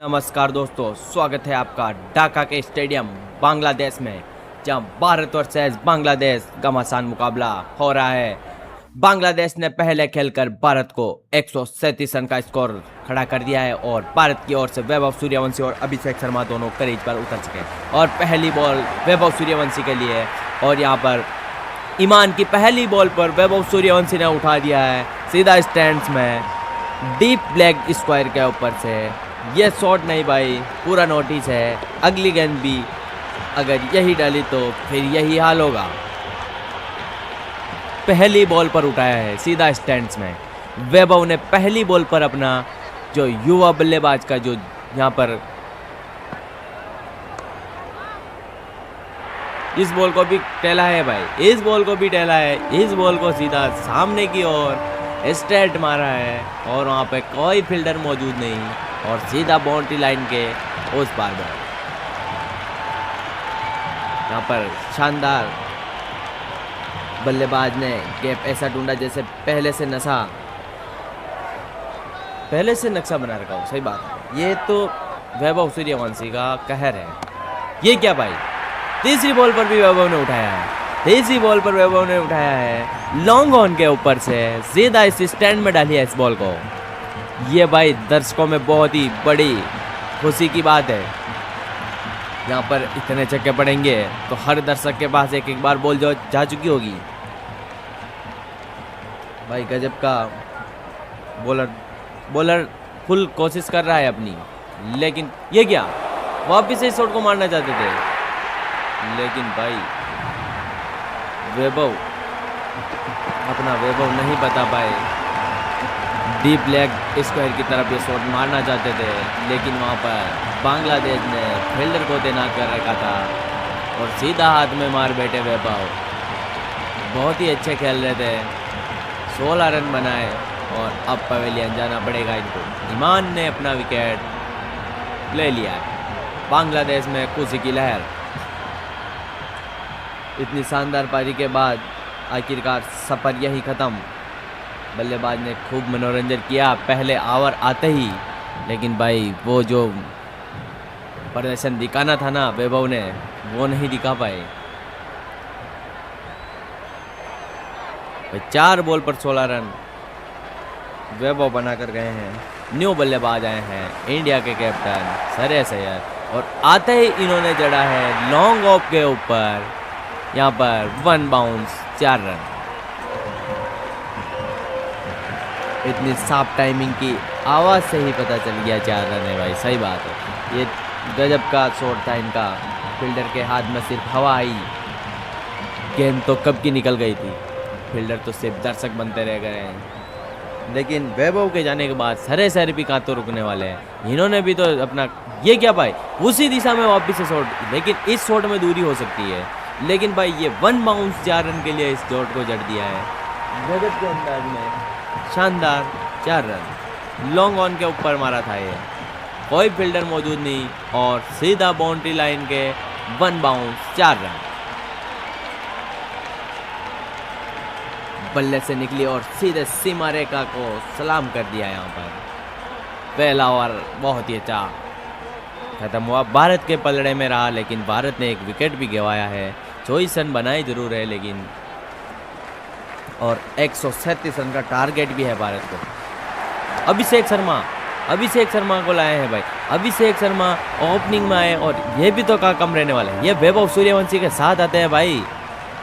नमस्कार दोस्तों, स्वागत है आपका ढाका के स्टेडियम बांग्लादेश में, जहां भारत वर्सेस बांग्लादेश घमासान मुकाबला हो रहा है। बांग्लादेश ने पहले खेलकर भारत को 137 रन का स्कोर खड़ा कर दिया है और भारत की ओर से वैभव सूर्यवंशी और अभिषेक शर्मा दोनों क्रीज पर उतर चुके हैं और पहली बॉल वैभव सूर्यवंशी के लिए और यहां पर ईमान की पहली बॉल पर वैभव सूर्यवंशी ने उठा दिया है सीधा स्टैंड्स में डीप लेग स्क्वायर के ऊपर से। ये शॉट नहीं भाई, पूरा नोटिस है। अगली गेंद भी अगर यही डाली तो फिर यही हाल होगा। पहली बॉल पर उठाया है सीधा स्टैंड्स में। वैभव ने पहली बॉल पर अपना जो युवा बल्लेबाज का जो यहाँ पर इस बॉल को भी टेला है भाई, इस बॉल को भी टेला है, इस बॉल को सीधा सामने की ओर स्ट्रेट मारा है और वहाँ पे कोई फील्डर मौजूद नहीं और सीधा बाउंड्री लाइन के उस पार बॉल। यहाँ पर शानदार बल्लेबाज ने गैप ऐसा ढूंढा जैसे पहले से नक्शा बना रखा हो। सही बात है, ये तो वैभव सूर्यवंशी का कहर है। ये क्या भाई, तीसरी बॉल पर भी वैभव ने उठाया है, तीसरी बॉल पर वैभव ने उठाया है लॉन्ग ऑन के ऊपर से सीधा इस स्टैंड में डाली है इस बॉल को। ये भाई दर्शकों में बहुत ही बड़ी खुशी की बात है। यहाँ पर इतने छक्के पड़ेंगे तो हर दर्शक के पास एक एक बार बॉल जो जा चुकी होगी। भाई गजब का बॉलर फुल कोशिश कर रहा है अपनी, लेकिन ये क्या वापिस इस शॉट को मारना चाहते थे, लेकिन भाई वैभव नहीं बता पाए। डीप लेग स्क्वायर की तरफ ये शॉट मारना चाहते थे, लेकिन वहाँ पर बांग्लादेश ने फील्डर को तैनात कर रखा था और सीधा हाथ में मार बैठे वैभव। बहुत ही अच्छे खेल रहे थे, 16 रन बनाए और अब पवेलियन जाना पड़ेगा इनको। ईमान ने अपना विकेट ले लिया। बांग्लादेश में खुशी की लहर। इतनी शानदार पारी के बाद आखिरकार सफर यही ख़त्म। बल्लेबाज ने खूब मनोरंजन किया पहले ओवर आते ही, लेकिन भाई वो जो प्रदर्शन दिखाना था ना वैभव ने, वो नहीं दिखा पाए। 4 बॉल पर 16 रन वैभव बनाकर गए हैं। न्यू बल्लेबाज आए हैं इंडिया के कैप्टन श्रेयस अय्यर और आते ही इन्होंने जड़ा है लॉन्ग ऑफ के ऊपर। यहाँ पर 1 बाउंस 4 रन। इतनी साफ टाइमिंग की आवाज़ से ही पता चल गया 4 रन है भाई। सही बात है, ये गजब का शॉट था इनका। फील्डर के हाथ में सिर्फ हवा आई, गेंद तो कब की निकल गई थी। फील्डर तो सिर्फ दर्शक बनते रह गए हैं। लेकिन वैभव के जाने के बाद सरे भी कहाँ तो रुकने वाले हैं। इन्होंने भी तो अपना ये क्या भाई उसी दिशा में वापिस से शॉट, लेकिन इस शॉट में दूरी हो सकती है, लेकिन भाई ये 1 बाउंस 4 रन के लिए इस शॉट को जड़ दिया है गजब के अंदाज में। शानदार 4 रन लॉन्ग ऑन के ऊपर मारा था ये, कोई फील्डर मौजूद नहीं और सीधा बाउंड्री लाइन के 1 बाउंस 4 रन। बल्ले से निकली और सीधे सीमा रेखा को सलाम कर दिया। यहाँ पर पहला ओवर बहुत ही अच्छा खत्म हुआ, भारत के पलड़े में रहा, लेकिन भारत ने एक विकेट भी गंवाया है। 24 रन बनाए जरूर है, लेकिन और 137 रन का टारगेट भी है भारत को। अभिषेक शर्मा को लाए हैं भाई। अभिषेक शर्मा ओपनिंग में आए और ये भी तो कम रहने वाले हैं। ये वैभव सूर्यवंशी के साथ आते हैं भाई,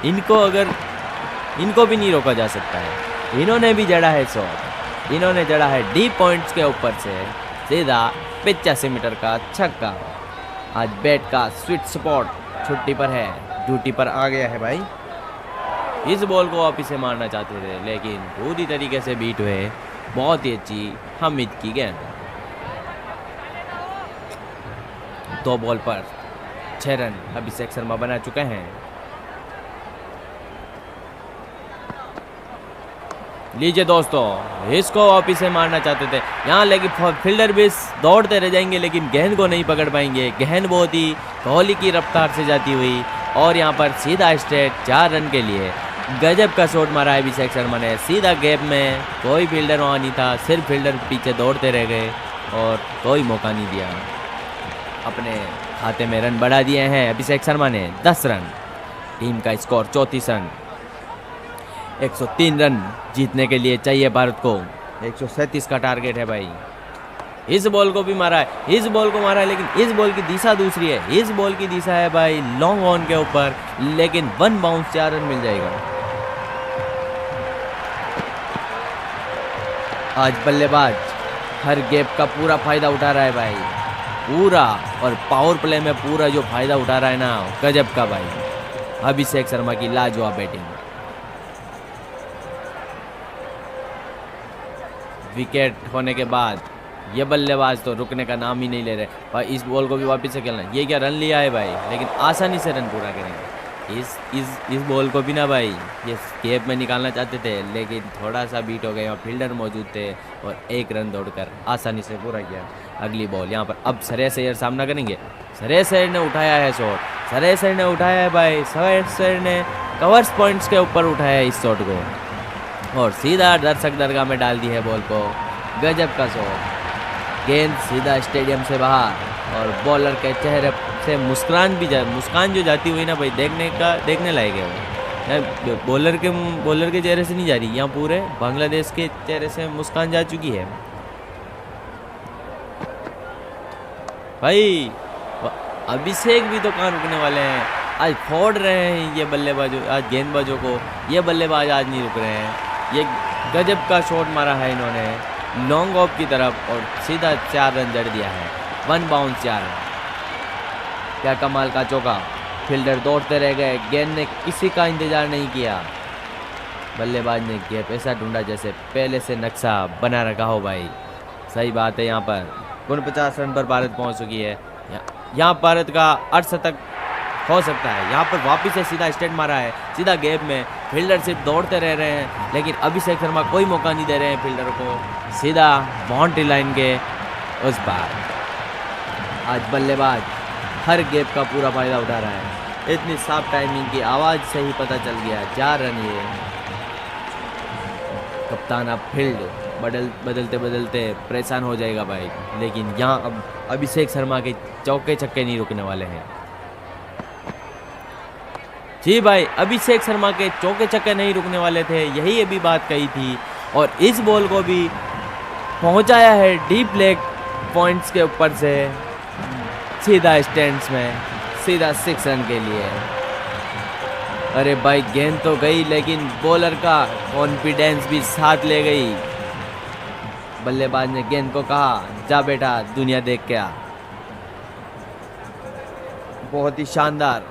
इनको भी नहीं रोका जा सकता है। इन्होंने भी जड़ा है शॉट, इन्होंने जड़ा है डीप पॉइंट्स के ऊपर से सीधा 85 मीटर का छक्का। आज बैट का स्वीट स्पॉट छुट्टी पर है, ड्यूटी पर आ गया है भाई। इस बॉल को वापिस से मारना चाहते थे, लेकिन पूरी तरीके से बीट हुए। बहुत ही अच्छी हामिद की गेंद। 2 बॉल पर 6 रन अभिषेक शर्मा बना चुके हैं। लीजिए दोस्तों, इसको वापिस से मारना चाहते थे यहाँ, लेकिन फील्डर भी दौड़ते रह जाएंगे लेकिन गेंद को नहीं पकड़ पाएंगे। गेंद बहुत ही कोहली की रफ्तार से जाती हुई और यहाँ पर सीधा स्ट्रेट 4 रन के लिए गजब का शॉट मारा है अभिषेक शर्मा ने सीधा गैप में। कोई फील्डर वहाँ नहीं था, सिर्फ फील्डर पीछे दौड़ते रह गए और कोई मौका नहीं दिया। अपने खाते में रन बढ़ा दिए हैं अभिषेक शर्मा ने 10 रन। टीम का स्कोर 34 रन। 103 रन जीतने के लिए चाहिए भारत को। 137 का टारगेट है भाई। इस बॉल को भी मारा है, इस बॉल को मारा है, लेकिन इस बॉल की दिशा दूसरी है। इस बॉल की दिशा है भाई लॉन्ग ऑन के ऊपर, लेकिन 1 बाउंस 4 रन मिल जाएगा। आज बल्लेबाज हर गैप का पूरा फायदा उठा रहा है भाई, पूरा। और पावर प्ले में पूरा जो फायदा उठा रहा है ना, गजब का भाई। अभिषेक शर्मा की लाजवाब बैटिंग। विकेट होने के बाद ये बल्लेबाज तो रुकने का नाम ही नहीं ले रहे भाई। इस बॉल को भी वापस से खेलना। ये क्या रन लिया है भाई, लेकिन आसानी से रन पूरा करेंगे। इस बॉल को भी ना भाई ये गैप में निकालना चाहते थे, लेकिन थोड़ा सा बीट हो गया। फील्डर मौजूद थे और 1 रन दौड़कर आसानी से पूरा किया। अगली बॉल यहाँ पर अब श्रेयस अय्यर सामना करेंगे। श्रेयस अय्यर ने उठाया है शॉट। श्रेयस अय्यर ने उठाया है भाई। श्रेयस अय्यर ने कवर्स पॉइंट्स के ऊपर उठाया है इस शॉट को और सीधा दर्शक दरगाह में डाल दी है बॉल को। गजब का शॉट। गेंद सीधा स्टेडियम से बाहर और बॉलर के चेहरे से मुस्कान जो जाती हुई ना भाई, देखने लायक है वो। बॉलर के चेहरे से नहीं जा रही, यहाँ पूरे बांग्लादेश के चेहरे से मुस्कान जा चुकी है भाई। अभिषेक भी तो कहाँ रुकने वाले हैं, आज फोड़ रहे हैं ये बल्लेबाजों, आज गेंदबाजों को। ये बल्लेबाज आज नहीं रुक रहे हैं। ये गजब का शॉट मारा है इन्होंने लॉन्ग ऑफ की तरफ और सीधा 4 रन जड़ दिया है। 1 बाउंस 4 रन। क्या कमाल का चौका। फील्डर दौड़ते रह गए, गेंद ने किसी का इंतजार नहीं किया। बल्लेबाज ने गैप ऐसा ढूंढा जैसे पहले से नक्शा बना रखा हो भाई। सही बात है। यहाँ पर 49 रन पर भारत पहुंच चुकी है। यहाँ भारत का अर्धशतक हो सकता है। यहाँ पर वापिस से सीधा स्टेट मारा है, सीधा गैप में। फील्डर सिर्फ दौड़ते रह रहे हैं, लेकिन अभिषेक शर्मा कोई मौका नहीं दे रहे हैं फील्डर को। सीधा बाउंड्री लाइन के उस पार। आज बल्लेबाज हर गैप का पूरा फायदा उठा रहा है। इतनी साफ टाइमिंग की आवाज़ से ही पता चल गया 4 रन ये। कप्तान अब फील्ड बदलते बदलते परेशान हो जाएगा भाई, लेकिन यहाँ अब अभिषेक शर्मा के चौके छक्के नहीं रुकने वाले हैं। जी भाई, अभिषेक शर्मा के चौके छक्के नहीं रुकने वाले थे, यही अभी बात कही थी। और इस बॉल को भी पहुंचाया है डीप लेग पॉइंट्स के ऊपर से सीधा स्टैंड्स में, सीधा 6 रन के लिए। अरे भाई गेंद तो गई, लेकिन बॉलर का कॉन्फिडेंस भी साथ ले गई। बल्लेबाज ने गेंद को कहा, जा बेटा दुनिया देख के आ। बहुत ही शानदार।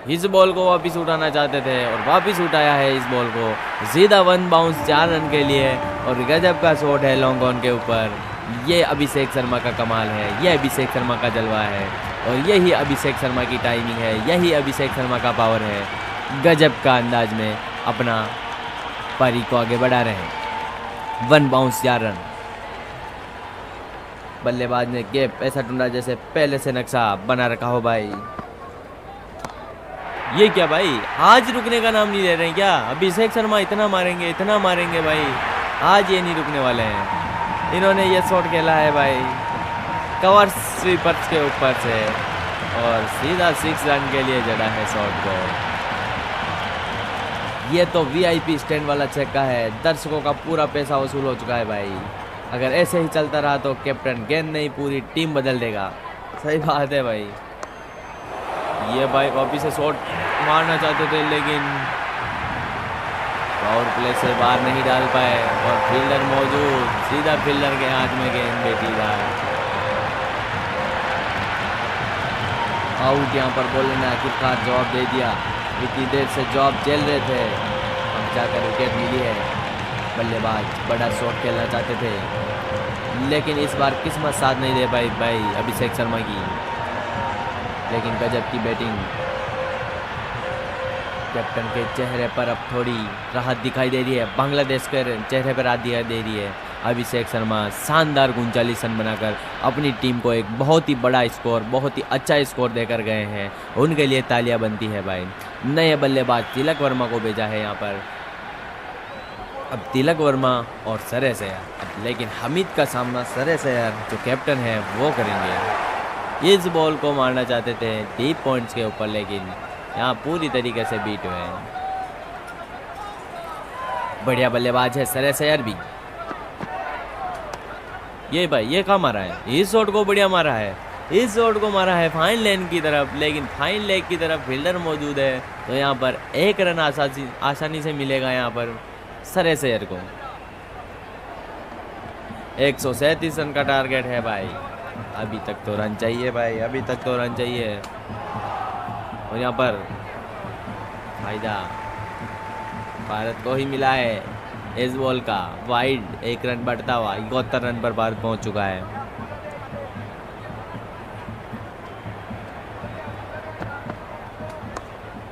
इस बॉल को वापस उठाना चाहते थे और वापस उठाया है इस बॉल को। सीधा 1 बाउंस 4 रन के लिए और गजब का शॉट है लॉन्ग ऑन के ऊपर। ये अभिषेक शर्मा का कमाल है, ये अभिषेक शर्मा का जलवा है और यही अभिषेक शर्मा की टाइमिंग है, यही अभिषेक शर्मा का पावर है। गजब का अंदाज में अपना पारी को आगे बढ़ा रहे हैं। 1 बाउंस 4 रन। बल्लेबाज ने गैप ऐसा ढूंढा जैसे पहले से नक्शा बना रखा हो भाई। ये क्या भाई, आज रुकने का नाम नहीं ले रहे हैं क्या? अभिषेक शर्मा इतना मारेंगे भाई, आज ये नहीं रुकने वाले हैं। इन्होंने ये शॉट खेला है भाई कवर स्वीपर्स के ऊपर से और सीधा 6 रन के लिए जड़ा है शॉट को। ये तो वीआईपी स्टैंड वाला छक्का है। दर्शकों का पूरा पैसा वसूल हो चुका है भाई। अगर ऐसे ही चलता रहा तो कैप्टन गेंद नहीं पूरी टीम बदल देगा। सही बात है भाई। ये भाई वापिस से शॉट मारना चाहते थे, लेकिन पावर प्ले से बाहर नहीं डाल पाए और फील्डर मौजूद, सीधा फील्डर के हाथ में गेंद बेटी जाए। आउट। यहाँ पर बॉलर ने आखिरकार जवाब दे दिया। इतनी देर से जवाब झेल रहे थे, अब जाकर विकेट मिली है। बल्लेबाज बड़ा शॉट खेलना चाहते थे, लेकिन इस बार किस्मत साथ नहीं दे पाई भाई अभिषेक शर्मा की। लेकिन गजब की बैटिंग। कैप्टन के चेहरे पर अब थोड़ी राहत दिखाई दे रही है, बांग्लादेश के चेहरे पर राहत दिखाई दे रही है। अभिषेक शर्मा शानदार 39 रन बनाकर अपनी टीम को एक बहुत ही बड़ा स्कोर, बहुत ही अच्छा स्कोर देकर गए हैं। उनके लिए तालियां बनती है भाई। नए बल्लेबाज तिलक वर्मा को भेजा है यहाँ पर। अब तिलक वर्मा और श्रेयस अय्यर, अब लेकिन हमीद का सामना श्रेयस अय्यर जो कैप्टन है वो करेंगे। इस बॉल को मारना चाहते थे डीप पॉइंट्स के ऊपर, लेकिन यहाँ पूरी तरीके से बीट हुए हैं। बढ़िया बल्लेबाज है श्रेयस अय्यर भी। ये भाई ये कहाँ मारा है, इस शॉट को बढ़िया मारा है, इस शॉट को मारा है फाइन लेन की तरफ, लेकिन फाइन लेग की तरफ फील्डर मौजूद है, तो यहाँ पर एक रन आसानी से मिलेगा यहाँ पर श्रेयस अय्यर को। 137 रन का टारगेट है भाई, अभी तक तो रन चाहिए भाई, अभी तक तो रन चाहिए। और यहाँ पर फायदा भारत को ही मिला है इस बॉल का, वाइड 1 रन बढ़ता हुआ 71 रन पर भारत पहुंच चुका है।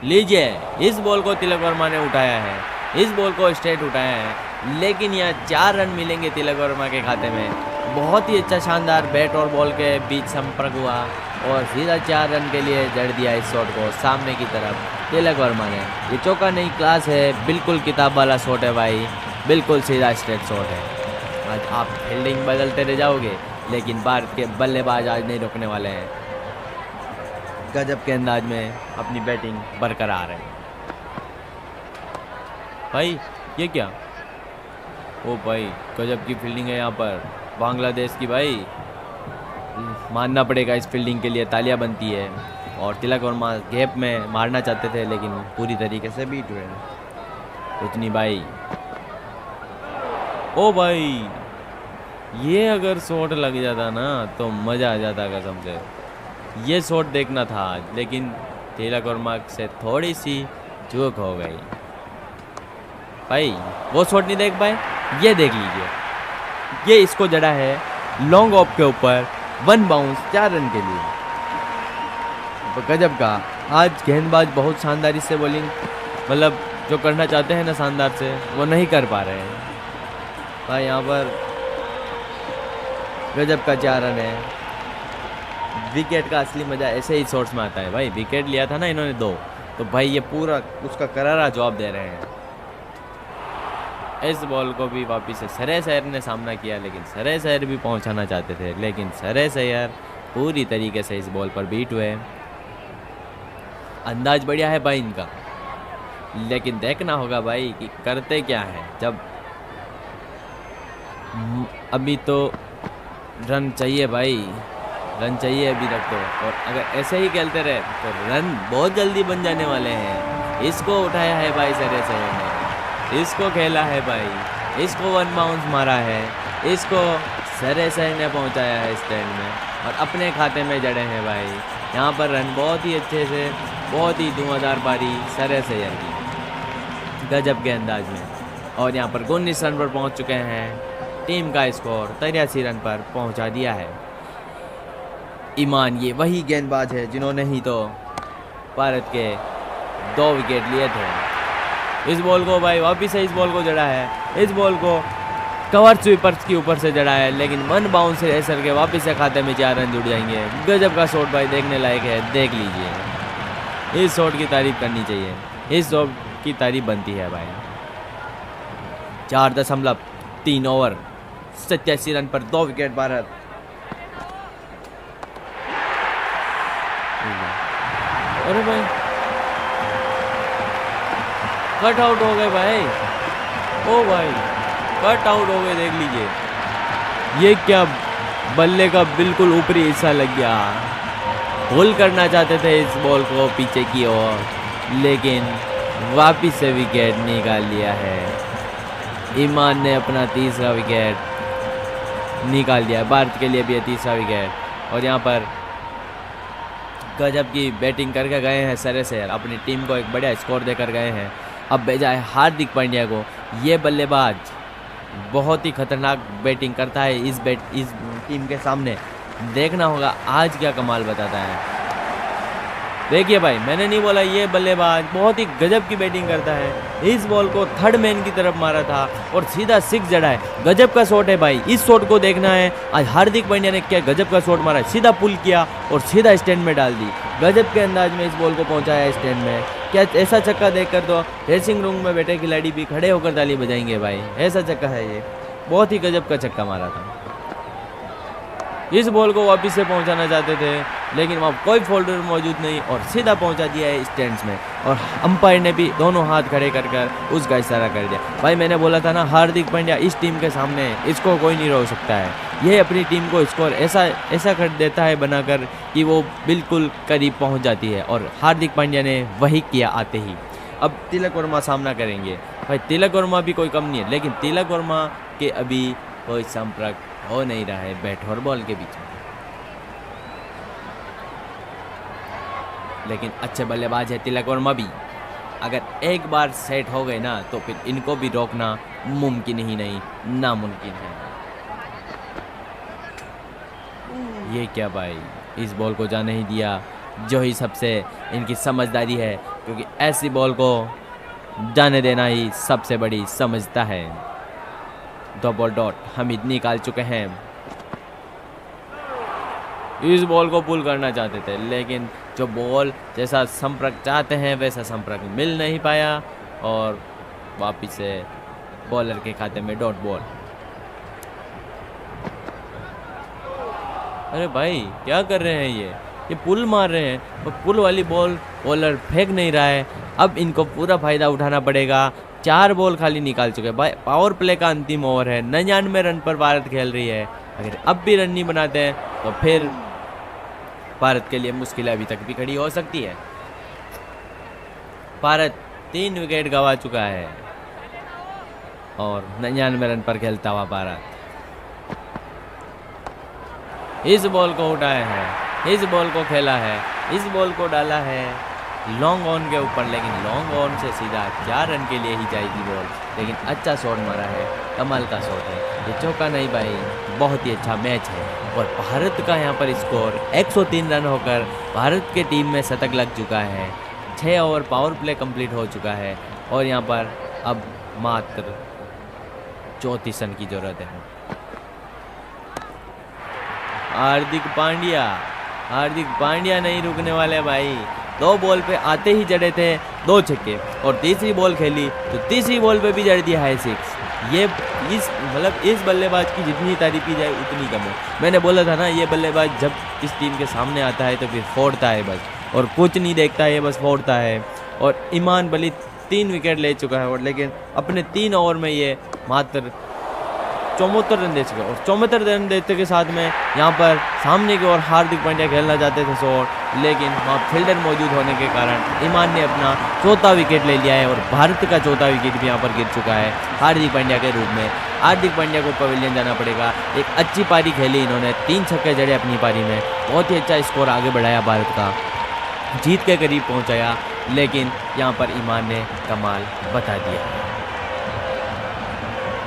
लीजिए, इस बॉल को तिलक वर्मा ने उठाया है, इस बॉल को स्ट्रेट उठाया है, लेकिन यहाँ 4 रन मिलेंगे तिलक वर्मा के खाते में। बहुत ही अच्छा शानदार बैट और बॉल के बीच संपर्क हुआ और सीधा 4 रन के लिए जड़ दिया इस शॉट को सामने की तरफ तिलक वर्मा ने। ये चौका नहीं, क्लास है, बिल्कुल किताब वाला शॉट है भाई, बिल्कुल सीधा स्ट्रेट शॉट है। आज आप फील्डिंग बदलते रह जाओगे, लेकिन भारत के बल्लेबाज आज नहीं रुकने वाले हैं, गजब के अंदाज में अपनी बैटिंग बरकरार है। भाई ये क्या, ओ भाई गजब की फील्डिंग है यहाँ पर बांग्लादेश की भाई, मानना पड़ेगा इस फील्डिंग के लिए, तालियां बनती है। और तिलक वर्मा गैप में मारना चाहते थे, लेकिन पूरी तरीके से बीट हुए। उतनी भाई, ओ भाई ये अगर शॉट लग जाता ना तो मज़ा आ जाता कसम से। ये शॉट देखना था आज, लेकिन तिलक वर्मा से थोड़ी सी चूक हो गई भाई, वो शॉट नहीं देख पाए। ये देख लीजिए, ये इसको जड़ा है लॉन्ग ऑफ के ऊपर, 1 बाउंस 4 रन के लिए। गजब का आज गेंदबाज बहुत शानदारी से बॉलिंग, मतलब जो करना चाहते हैं ना शानदार से, वो नहीं कर पा रहे हैं भाई। यहाँ पर गजब का 4 रन है। विकेट का असली मजा ऐसे ही शॉट्स में आता है भाई। विकेट लिया था ना इन्होंने 2, तो भाई ये पूरा उसका करारा जवाब दे रहे हैं। इस बॉल को भी वापिस से श्रेयस अय्यर ने सामना किया, लेकिन श्रेयस अय्यर भी पहुंचाना चाहते थे, लेकिन श्रेयस अय्यर पूरी तरीके से इस बॉल पर बीट हुए। अंदाज बढ़िया है भाई इनका, लेकिन देखना होगा भाई कि करते क्या है। जब अभी तो रन चाहिए भाई, रन चाहिए अभी तक तो, और अगर ऐसे ही खेलते रहे तो रन बहुत जल्दी बन जाने वाले हैं। इसको उठाया है भाई श्रेयस अय्यर ने, इसको खेला है भाई, इसको 1 बाउंस मारा है, इसको श्रेयस अय्यर ने पहुंचाया है स्टैंड में और अपने खाते में जड़े हैं भाई। यहाँ पर रन बहुत ही अच्छे से, बहुत ही धुआंधार पारी श्रेयस अय्यर की, गजब के अंदाज में। और यहाँ पर 19 रन पर पहुँच चुके हैं। टीम का स्कोर 83 रन पर पहुँचा दिया है। ईमान ये वही गेंदबाज है जिन्होंने ही तो भारत के 2 विकेट लिए थे। इस बॉल को भाई वापिस से इस बॉल को जड़ा है, इस बॉल को कवर स्वीपर्स के ऊपर से जड़ा है, लेकिन 1 बाउंस से ऐसर के वापिस से खाते में 4 रन जुड़ जाएंगे। गजब का शॉट भाई, देखने लायक है, देख लीजिए। इस शॉट की तारीफ करनी चाहिए, इस शॉट की तारीफ बनती है भाई। 4.3 ओवर 87 रन पर 2 विकेट भारत। अरे भाई कट आउट हो गए भाई, ओ भाई कट आउट हो गए, देख लीजिए। ये क्या, बल्ले का बिल्कुल ऊपरी हिस्सा लग गया। होल करना चाहते थे इस बॉल को पीछे की ओर, लेकिन वापिस से विकेट निकाल लिया है। ईमान ने अपना 3रा विकेट निकाल दिया, भारत के लिए भी है 3रा विकेट। और यहाँ पर गजब की बैटिंग करके गए हैं श्रेयस अय्यर, अपनी टीम को एक बढ़िया स्कोर देकर गए हैं। अब भेजा है हार्दिक पांड्या को। ये बल्लेबाज बहुत ही खतरनाक बैटिंग करता है इस टीम के सामने। देखना होगा आज क्या कमाल बताता है। देखिए भाई, मैंने नहीं बोला, ये बल्लेबाज बहुत ही गजब की बैटिंग करता है। इस बॉल को 3rd मैन की तरफ मारा था और सीधा 6 जड़ा है। गजब का शॉट है भाई, इस शॉट को देखना है। आज हार्दिक पांड्या ने क्या गजब का शॉट मारा है, सीधा पुल किया और सीधा स्टैंड में डाल दी। गजब के अंदाज में इस बॉल को पहुंचाया है स्टैंड में। क्या ऐसा छक्का देखकर तो ड्रेसिंग रूम में बैठे खिलाड़ी भी खड़े होकर ताली बजाएंगे भाई। ऐसा छक्का है ये, बहुत ही गजब का छक्का मारा था। इस बॉल को वापस से पहुंचाना चाहते थे लेकिन वहाँ कोई फोल्डर मौजूद नहीं और सीधा पहुंचा दिया है स्टैंड्स में। और अंपायर ने भी दोनों हाथ खड़े कर कर उसका इशारा कर दिया। भाई मैंने बोला था ना, हार्दिक पांड्या इस टीम के सामने इसको कोई नहीं रोक सकता है। ये अपनी टीम को स्कोर ऐसा कर देता है बनाकर कि वो बिल्कुल करीब पहुँच जाती है और हार्दिक पांड्या ने वही किया आते ही। अब तिलक वर्मा सामना करेंगे। भाई तिलक वर्मा भी कोई कम नहीं है लेकिन तिलक वर्मा के अभी कोई संपर्क हो नहीं रहा है बैट और बॉल के बीच में। लेकिन अच्छे बल्लेबाज है तिलक वर्मा भी। अगर एक बार सेट हो गए ना तो फिर इनको भी रोकना मुमकिन ही नहीं, नामुमकिन है। ये क्या भाई, इस बॉल को जाने ही दिया, जो ही सबसे इनकी समझदारी है, क्योंकि ऐसी बॉल को जाने देना ही सबसे बड़ी समझता है। दो बॉल डॉट हमीद निकाल चुके हैं। इस बॉल को पुल करना चाहते थे लेकिन जो बॉल जैसा संपर्क चाहते हैं वैसा संपर्क मिल नहीं पाया और वापिस से बॉलर के खाते में डॉट बॉल। अरे भाई क्या कर रहे हैं ये पुल मार रहे हैं और पुल वाली बॉल बॉलर फेंक नहीं रहा है। अब इनको पूरा फायदा उठाना पड़ेगा। 4 बॉल खाली निकाल चुके हैं। पावर प्ले का अंतिम ओवर है, 99 रन पर भारत खेल रही है। अगर अब भी रन नहीं बनाते हैं तो फिर भारत के लिए मुश्किलें अभी तक भी खड़ी हो सकती है। भारत 3 विकेट गंवा चुका है और 99 रन पर खेलता हुआ भारत इस बॉल को उठाया है, इस बॉल को खेला है, इस बॉल को डाला है लॉन्ग ऑन के ऊपर, लेकिन लॉन्ग ऑन से सीधा 4 रन के लिए ही जाएगी बॉल। लेकिन अच्छा शॉट मारा है, कमाल का शॉट है ये, चौका नहीं भाई, बहुत ही अच्छा मैच है। और भारत का यहाँ पर स्कोर 103 रन होकर भारत के टीम में शतक लग चुका है। 6 ओवर पावर प्ले कंप्लीट हो चुका है और यहाँ पर अब मात्र 34 रन की जरूरत है। हार्दिक पांड्या नहीं रुकने वाले भाई। 2 बॉल पे आते ही जड़े थे 2 छक्के और तीसरी बॉल खेली तो तीसरी बॉल पे भी जड़ दिया है 6। ये इस बल्लेबाज की जितनी तारीफ की जाए उतनी कम है। मैंने बोला था ना, ये बल्लेबाज जब इस टीम के सामने आता है तो फिर फोड़ता है बस, और कुछ नहीं देखता है, बस फोड़ता है। और ईमान बली 3 विकेट ले चुका है और लेकिन अपने 3 ओवर में ये मात्र 74 रन दे चुके और 74 रन देते के साथ में यहाँ पर सामने की ओर हार्दिक पांड्या खेलना चाहते थे शॉट, लेकिन वहाँ फील्डर मौजूद होने के कारण ईमान ने अपना 4था विकेट ले लिया है और भारत का 4था विकेट भी यहाँ पर गिर चुका है हार्दिक पांड्या के रूप में। हार्दिक पांड्या को पवेलियन जाना पड़ेगा। एक अच्छी पारी खेली इन्होंने, 3 छक्के जड़े अपनी पारी में, बहुत ही अच्छा स्कोर आगे बढ़ाया भारत का, जीत के करीब पहुँचाया, लेकिन यहाँ पर ईमान ने कमाल बता दिया।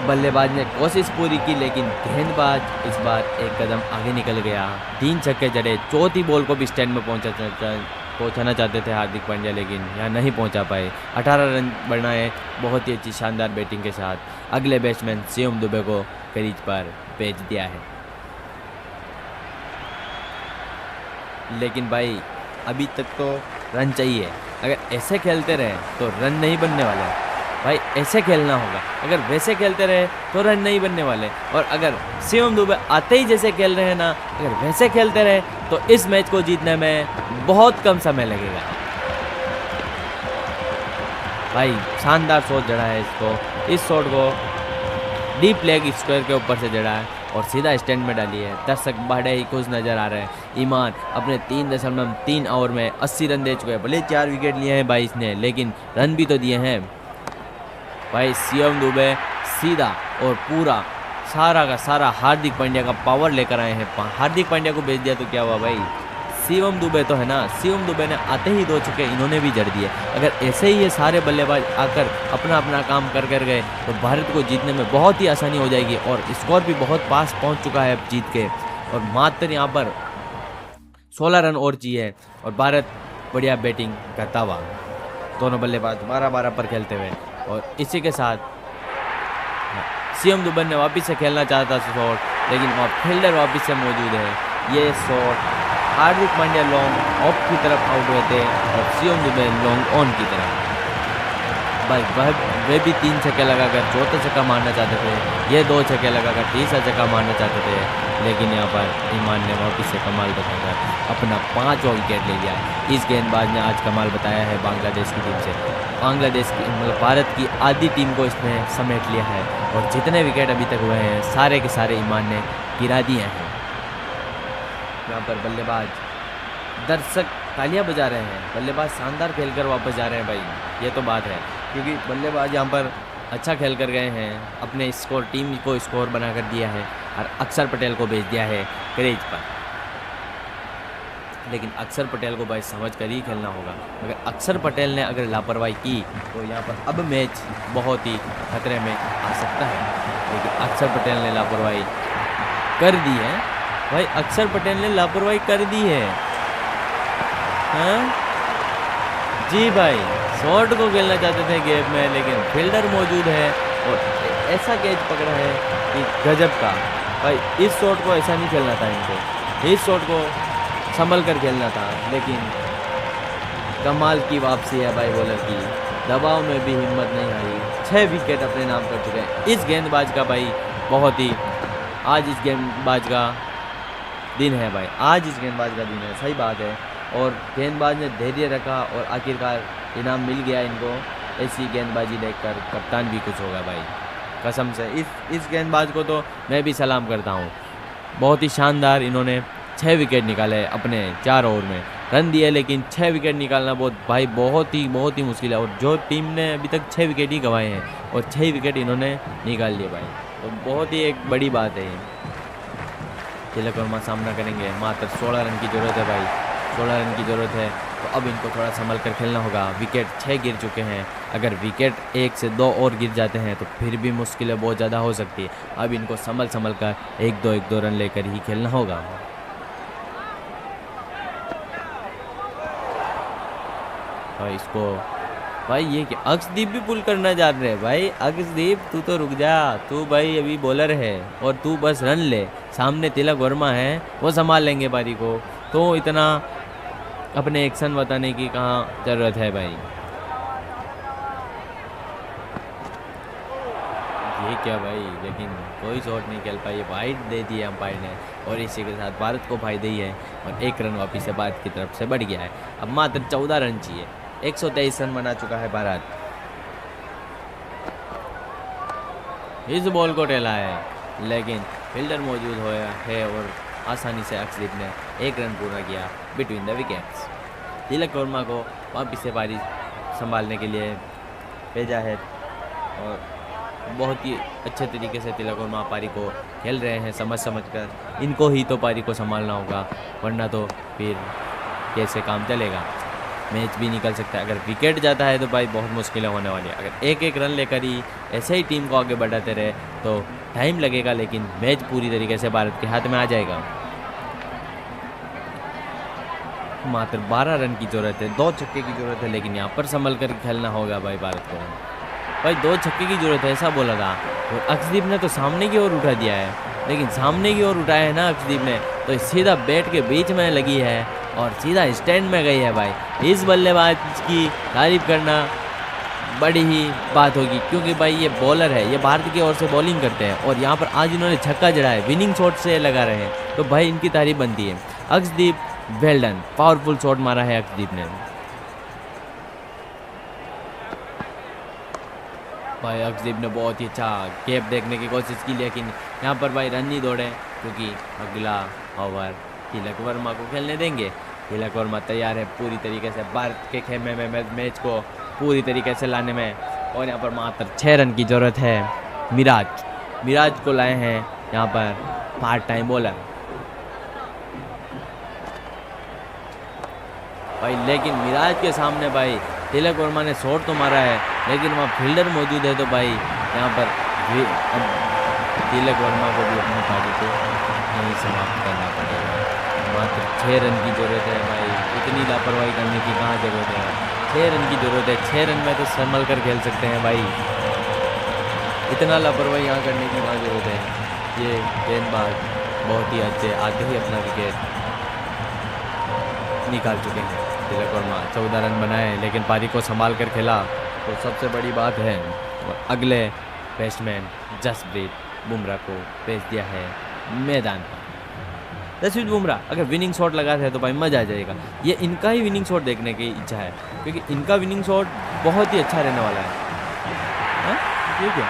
बल्लेबाज ने कोशिश पूरी की लेकिन गेंदबाज इस बार एक कदम आगे निकल गया। 3 छक्के जड़े, 4थी बॉल को भी स्टैंड में पहुंचाना चाहते थे हार्दिक पांड्या, लेकिन यहाँ नहीं पहुंचा पाए। 18 रन बनाए बहुत ही अच्छी शानदार बैटिंग के साथ। अगले बैट्समैन शिवम दुबे को क्रीज पर भेज दिया है। लेकिन भाई अभी तक तो रन चाहिए। अगर ऐसे खेलते रहे तो रन नहीं बनने वाले भाई, ऐसे खेलना होगा। अगर वैसे खेलते रहे तो रन नहीं बनने वाले। और अगर शिवम दुबे आते ही जैसे खेल रहे हैं ना, अगर वैसे खेलते रहे तो इस मैच को जीतने में बहुत कम समय लगेगा। भाई शानदार शॉट जड़ा है इसको, इस शॉट को डीप लेग स्क्वायर के ऊपर से जड़ा है और सीधा स्टैंड में डाली है। दर्शक बड़े ही खुश नजर आ रहे हैं। ईमान अपने 3.3 ओवर में 80 रन दे चुके हैं। भले 4 विकेट लिए हैं 22 ने, लेकिन रन भी तो दिए हैं भाई। शिवम दुबे सीधा और पूरा सारा का सारा हार्दिक पांड्या का पावर लेकर आए हैं। हार्दिक पांड्या को भेज दिया तो क्या हुआ भाई, शिवम दुबे तो है ना, शिवम दुबे ने आते ही 2 छक्के इन्होंने भी जड़ दिए। अगर ऐसे ही ये सारे बल्लेबाज आकर अपना अपना काम कर गए तो भारत को जीतने में बहुत ही आसानी हो जाएगी और स्कोर भी बहुत पास पहुंच चुका है अब जीत के। और मात्र यहाँ पर 16 रन और चाहिए और भारत बढ़िया बैटिंग करता हुआ, दोनों बल्लेबाज 12-12 पर खेलते हुए। और इसी के साथ शिवम दुबे ने वापस से खेलना चाहता शॉट, लेकिन वहाँ फील्डर वापस से मौजूद है। ये shot Hardik Pandya long off की तरफ आउट हुए थे और शिवम दुबे लॉन्ग ऑन की तरफ। भाई वे भी 3 छक्के लगाकर चौथा छक्का मारना चाहते थे, ये 2 छक्के लगाकर तीसरा छक्का मारना चाहते थे, लेकिन यहाँ पर ईमान ने वापिस से कमाल बताकर अपना 5वां विकेट ले लिया। इस गेंदबाज ने आज कमाल बताया है बांग्लादेश की टीम से। बांग्लादेश की मतलब भारत की आधी टीम को इसने समेट लिया है और जितने विकेट अभी तक हुए हैं सारे के सारे ईमान ने गिरा दिए हैं। यहाँ पर बल्लेबाज दर्शक तालियां बजा रहे हैं, बल्लेबाज शानदार खेलकर वापस जा रहे हैं भाई, ये तो बात है, क्योंकि बल्लेबाज यहाँ पर अच्छा खेल कर गए हैं, अपने स्कोर टीम को स्कोर बनाकर दिया है और अक्षर पटेल को भेज दिया है क्रीज पर। लेकिन अक्षर पटेल को भाई समझ कर ही खेलना होगा, अगर अक्षर पटेल ने अगर लापरवाही की तो यहाँ पर अब मैच बहुत ही खतरे में आ सकता है। लेकिन अक्षर पटेल ने लापरवाही कर दी है भाई, अक्षर पटेल ने लापरवाही कर दी है। हाँ जी भाई, शॉट को खेलना चाहते थे गैप में, लेकिन फील्डर मौजूद है और ऐसा कैच पकड़ा है कि गजब का भाई। इस शॉट को ऐसा नहीं खेलना था इनको, इस शॉट को संभल कर खेलना था, लेकिन कमाल की वापसी है भाई बॉलर की, दबाव में भी हिम्मत नहीं हारी, 6 विकेट अपने नाम कर चुके हैं इस गेंदबाज का भाई। बहुत ही आज इस गेंदबाज का दिन है भाई, आज इस गेंदबाज का दिन है, सही बात है। और गेंदबाज ने धैर्य रखा और आखिरकार इनाम मिल गया इनको। ऐसी गेंदबाजी देखकर कप्तान भी खुश होगा भाई, कसम से। इस गेंदबाज को तो मैं भी सलाम करता हूँ, बहुत ही शानदार इन्होंने 6 विकेट निकाले अपने 4 ओवर में, रन दिए, लेकिन 6 विकेट निकालना बहुत ही मुश्किल है। और जो टीम ने अभी तक 6 विकेट ही गंवाए हैं और 6 विकेट इन्होंने निकाल लिए भाई, तो बहुत ही एक बड़ी बात है। तिलक वर्मा सामना करेंगे, मात्र 16 रन की ज़रूरत है भाई, 16 रन की ज़रूरत है, तो अब इनको थोड़ा संभल कर खेलना होगा। विकेट 6 गिर चुके हैं, अगर विकेट 1 से 2 और गिर जाते हैं तो फिर भी मुश्किलें बहुत ज़्यादा हो सकती है। अब इनको संभल कर 1-2 रन लेकर ही खेलना होगा। भाई इसको भाई ये कि अक्षदीप भी पुल करना चाह रहे हैं भाई। अक्षदीप तू तो रुक जा, तू भाई अभी बॉलर है और तू बस रन ले, सामने तिलक वर्मा है वो संभाल लेंगे पारी को, तो इतना अपने एक्शन बताने की कहाँ ज़रूरत है भाई। ये क्या भाई, लेकिन कोई शॉट नहीं खेल पाई, वाइड दे दी अंपायर ने और इसी के साथ भारत को फायदे ही है और 1 रन वापिस से भारत की तरफ से बढ़ गया है। अब मात्र 14 रन चाहिए, 123 रन बना चुका है भारत। इस बॉल को टेला है, लेकिन फील्डर मौजूद है और आसानी से अक्षदीप ने 1 रन पूरा किया between the wickets. Tilak Varma को वापिस से पारी संभालने के लिए भेजा है और बहुत ही अच्छे तरीके से तिलक वर्मा पारी को खेल रहे हैं, समझ कर। इनको ही तो पारी को संभालना होगा, वरना तो फिर कैसे काम चलेगा, मैच भी निकल सकता है। अगर विकेट जाता है तो भाई बहुत मुश्किलें होने वाली है। अगर 1-1 रन लेकर ही ऐसे ही टीम को आगे बढ़ाते रहे तो टाइम लगेगा, लेकिन मैच पूरी तरीके से भारत के हाथ में आ जाएगा। मात्र 12 रन की ज़रूरत है, 2 छक्के की ज़रूरत है, लेकिन यहाँ पर संभल कर खेलना होगा भाई भारत को। भाई 2 छक्के की ज़रूरत है ऐसा बोला था, और अक्षदीप ने तो सामने की ओर उठा दिया है, लेकिन सामने की ओर उठाया है ना अक्षदीप ने, तो सीधा बैट के बीच में लगी है और सीधा स्टैंड में गई है भाई। इस बल्लेबाज की तारीफ करना बड़ी ही बात होगी, क्योंकि भाई ये बॉलर है, ये भारत की ओर से बॉलिंग करते हैं और यहाँ पर आज इन्होंने छक्का जड़ा है, विनिंग शॉट से लगा रहे हैं, तो भाई इनकी तारीफ बनती है। Akshdeep well done, powerful shot मारा है अक्षदीप ने। भाई अक्षदीप ने बहुत ही अच्छा कैप देखने की कोशिश की, लेकिन यहाँ पर भाई रन नहीं दौड़े, क्योंकि अगला ओवर तिलक वर्मा को खेलने देंगे। तिलक वर्मा तैयार है पूरी तरीके से भारत के खेमे में मैच को पूरी तरीके से लाने में, और यहाँ पर मात्र 6 रन की ज़रूरत है। मिराज को लाए हैं यहाँ पर पार्ट टाइम बॉलर भाई, लेकिन मिराज के सामने भाई तिलक वर्मा ने शॉट तो मारा है, लेकिन वहाँ फील्डर मौजूद है, तो भाई यहाँ पर तिलक वर्मा को भी अपनी पारी को नहीं समाप्त करना पड़ेगा। मात्र 6 रन की ज़रूरत है भाई, इतनी लापरवाही करने की कहाँ ज़रूरत है। 6 रन की ज़रूरत है, 6 रन में तो संभल कर खेल सकते हैं भाई, इतना लापरवाही यहाँ करने की कहाँ ज़रूरत है। ये गेंदबाज बहुत ही अच्छे आते ही अपना विकेट निकाल चुके हैं। तिलक वर्मा 14 रन बनाए लेकिन पारी को संभाल कर खेला, तो सबसे बड़ी बात है। और अगले बैट्समैन जसप्रीत बुमराह को भेज दिया है मैदान पर। जसप्रीत बुमराह अगर विनिंग शॉट लगाते हैं तो भाई मज़ा आ जाएगा। ये इनका ही विनिंग शॉट देखने की इच्छा है, क्योंकि इनका विनिंग शॉट बहुत ही अच्छा रहने वाला है। हाँ ठीक है,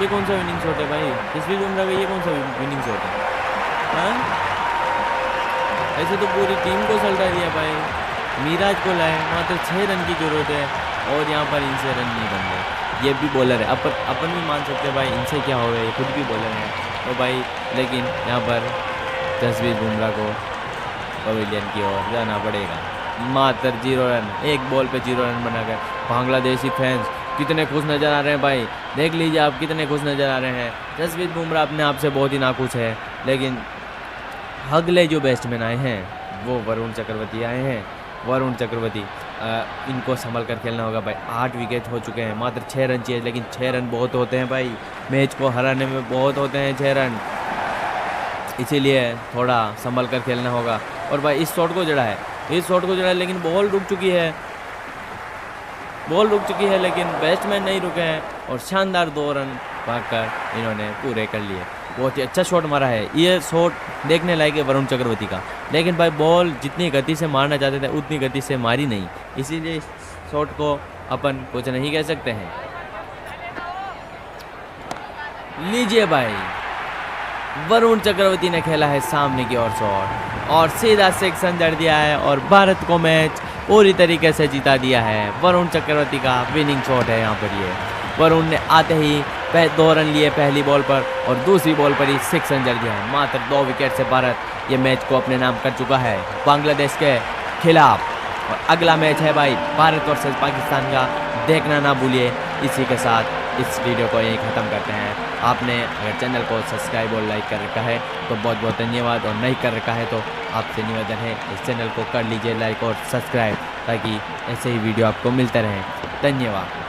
ये कौन सा विनिंग शॉट है भाई जसप्रीत बुमराह का? ये कौन सा विनिंग शॉट है? हाँ ऐसे तो पूरी टीम को सल्टा दिया भाई। मिराज को लाए, मात्र 6 रन की जरूरत है और यहाँ पर इनसे रन नहीं बन रहे। ये भी बॉलर है, अपन भी मान सकते हैं भाई इनसे क्या हो गया, ये खुद भी बॉलर है तो भाई। लेकिन यहाँ पर जसप्रीत बुमराह को पवेलियन की ओर जाना पड़ेगा। मात्र 0 रन, एक बॉल पे 0 रन बनाकर बांग्लादेशी फैंस कितने खुश नज़र आ रहे हैं भाई। देख लीजिए आप कितने खुश नज़र आ रहे हैं। जसप्रीत बुमराह अपने आप से बहुत ही नाखुश है, लेकिन अगले जो बैट्समैन आए हैं वो वरुण चक्रवर्ती आए हैं। वरुण चक्रवर्ती इनको संभल कर खेलना होगा भाई। 8 विकेट हो चुके हैं, मात्र 6 रन चाहिए, लेकिन 6 रन बहुत होते हैं भाई, मैच को हराने में बहुत होते हैं 6 रन, इसीलिए थोड़ा संभल कर खेलना होगा। और भाई इस शॉट को जड़ा है, लेकिन बॉल रुक चुकी है, लेकिन बैट्समैन नहीं रुके हैं और शानदार 2 रन भागकर इन्होंने पूरे कर लिए। बहुत ही अच्छा शॉट मारा है, ये शॉट देखने लायक है वरुण चक्रवर्ती का, लेकिन भाई बॉल जितनी गति से मारना चाहते थे उतनी गति से मारी नहीं, इसीलिए इस शॉट को अपन कुछ नहीं कह सकते हैं। लीजिए भाई, वरुण चक्रवर्ती ने खेला है सामने की ओर शॉट और सीधा सेक्शन जड़ दिया है और भारत को मैच पूरी तरीके से जिता दिया है। वरुण चक्रवर्ती का विनिंग शॉट है यहाँ पर। ये वरुण ने आते ही 2 रन लिए पहली बॉल पर और दूसरी बॉल पर ही 6 रन जड़ दिया है। मात्र 2 विकेट से भारत ये मैच को अपने नाम कर चुका है बांग्लादेश के खिलाफ। और अगला मैच है भाई भारत वर्सेस पाकिस्तान का, देखना ना भूलिए। इसी के साथ इस वीडियो को यहीं ख़त्म करते हैं। आपने अगर चैनल को सब्सक्राइब और लाइक कर रखा है तो बहुत बहुत धन्यवाद, और नहीं कर रखा है तो आपसे निवेदन है इस चैनल को कर लीजिए लाइक और सब्सक्राइब, ताकि ऐसे ही वीडियो आपको मिलते रहें। धन्यवाद।